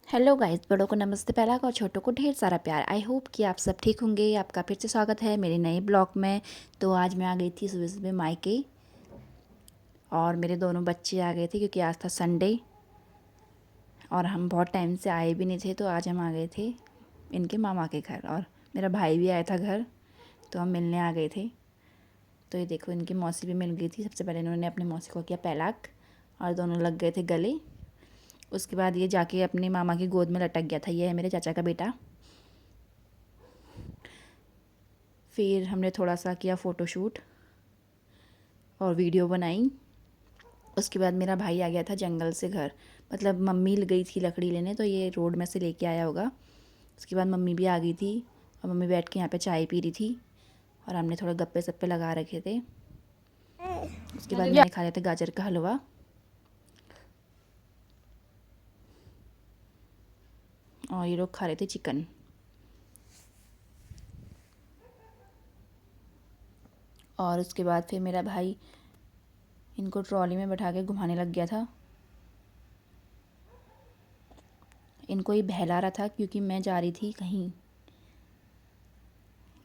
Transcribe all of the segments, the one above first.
Hello guys, बड़ों को नमस्ते, पहला और छोटों को ढेर सारा प्यार। आई होप कि आप सब ठीक होंगे। आपका फिर से स्वागत है मेरे नए ब्लॉग में। तो आज मैं आ गई थी सुबह सुबह मायके, और मेरे दोनों बच्चे आ गए थे क्योंकि आज था संडे और हम बहुत टाइम से आए भी नहीं थे। तो आज हम आ गए थे इनके मामा के घर, और मेरा भाई भी आया था घर, तो हम मिलने आ गए थे। तो ये देखो, इनकी मौसी भी मिल गई थी। सबसे पहले इन्होंने अपनी मौसी को किया पैलाक और दोनों लग गए थे गले। उसके बाद ये जाके अपने मामा की गोद में लटक गया था। ये है मेरे चाचा का बेटा। फिर हमने थोड़ा सा किया फ़ोटोशूट और वीडियो बनाई। उसके बाद मेरा भाई आ गया था जंगल से घर, मतलब मम्मी गई थी लकड़ी लेने, तो ये रोड में से लेके आया होगा। उसके बाद मम्मी भी आ गई थी और मम्मी बैठ के यहाँ पे चाय पी रही थी और हमने थोड़े गप्पे सप्पे लगा रखे थे। उसके बाद मैंने खा लिया था गाजर का हलवा, और ये लोग खा रहे थे चिकन। और उसके बाद फिर मेरा भाई इनको ट्रॉली में बैठा के घुमाने लग गया था। इनको ये बहला रहा था क्योंकि मैं जा रही थी कहीं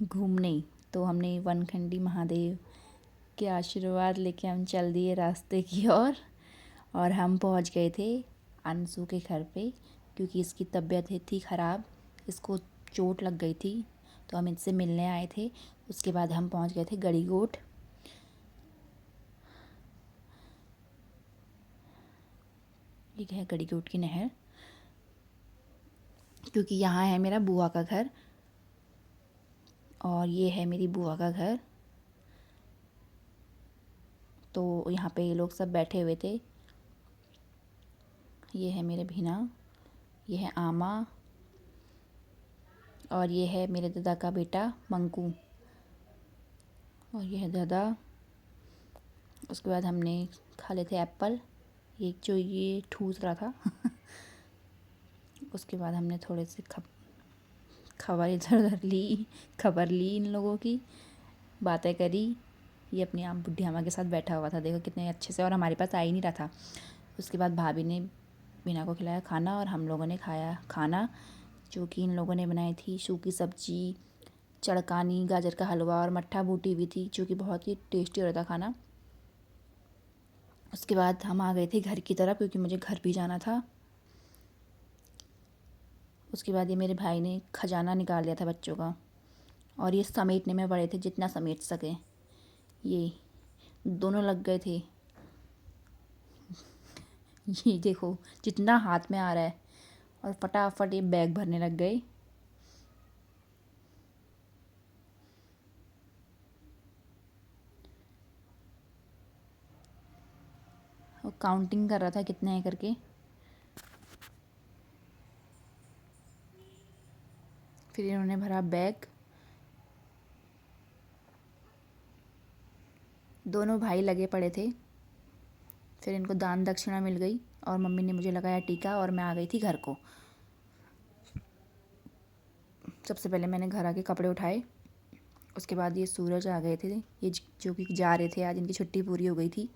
घूमने। तो हमने वनखंडी महादेव के आशीर्वाद लेके हम चल दिए रास्ते की ओर, और हम पहुंच गए थे अंशु के घर पे, क्योंकि इसकी तबीयत थी ख़राब, इसको चोट लग गई थी। तो हम इससे मिलने आए थे। उसके बाद हम पहुंच गए थे गड़ीगोट। ये है गड़ीगोट की नहर, क्योंकि यहाँ है मेरा बुआ का घर और ये है मेरी बुआ का घर। तो यहाँ पे ये लोग सब बैठे हुए थे। ये है मेरे भीना, ये है आमा, और ये है मेरे दादा का बेटा मंकू, और ये है दादा। उसके बाद हमने खा लिए थे एप्पल, ये जो ये ठूस रहा था। उसके बाद हमने थोड़े से खबर इधर उधर ली, खबर ली इन लोगों की, बातें करी। ये अपनी आम बुढ़ी अम्मा के साथ बैठा हुआ था, देखो कितने अच्छे से, और हमारे पास आ ही नहीं रहा था। उसके बाद भाभी ने बीना को खिलाया खाना और हम लोगों ने खाया खाना, जो कि इन लोगों ने बनाई थी सूखी सब्जी, चड़कानी, गाजर का हलवा और मट्ठा बूटी भी थी, जो कि बहुत ही टेस्टी हो रहा था खाना। उसके बाद हम आ गए थे घर की तरफ क्योंकि मुझे घर भी जाना था। उसके बाद ये मेरे भाई ने खजाना निकाल लिया था बच्चों का, और ये समेटने में पड़े थे जितना समेट सके। ये दोनों लग गए थे। ये देखो जितना हाथ में आ रहा है, और फटाफट ये बैग भरने लग गए। और काउंटिंग कर रहा था कितने हैं करके। फिर इन्होंने भरा बैग। दोनों भाई लगे पड़े थे। फिर इनको दान दक्षिणा मिल गई और मम्मी ने मुझे लगाया टीका और मैं आ गई थी घर को। सबसे पहले मैंने घर आके कपड़े उठाए। उसके बाद ये सूरज आ गए थे, ये जो कि जा रहे थे, आज इनकी छुट्टी पूरी हो गई थी।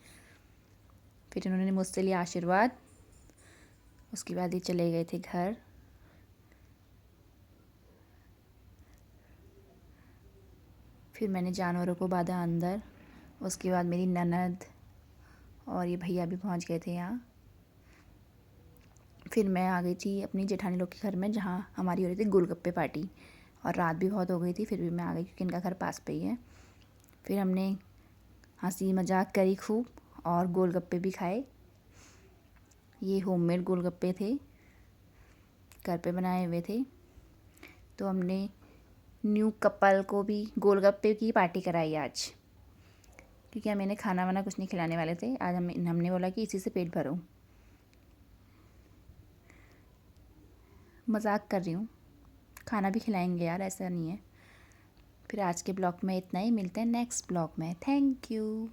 फिर इन्होंने मुझसे लिया आशीर्वाद। उसके बाद ये चले गए थे घर। फिर मैंने जानवरों को बांधा अंदर। उसके बाद मेरी ननद और ये भैया भी पहुंच गए थे यहाँ। फिर मैं आ गई थी अपनी जेठानी लोग के घर में, जहाँ हमारी हो रही थी गोलगप्पे पार्टी, और रात भी बहुत हो गई थी, फिर भी मैं आ गई क्योंकि इनका घर पास पे ही है। फिर हमने हंसी मजाक करी खूब और गोलगप्पे भी खाए। ये होममेड गोलगप्पे थे, घर पे बनाए हुए थे। तो हमने न्यू कपल को भी गोलगप्पे की पार्टी कराई आज, क्योंकि हम इन्हें खाना वाना कुछ नहीं खिलाने वाले थे। आज हमने बोला कि इसी से पेट भरो। मजाक कर रही हूँ, खाना भी खिलाएंगे यार, ऐसा नहीं है। फिर आज के ब्लॉग में इतना ही, मिलते हैं नेक्स्ट ब्लॉग में। Thank you.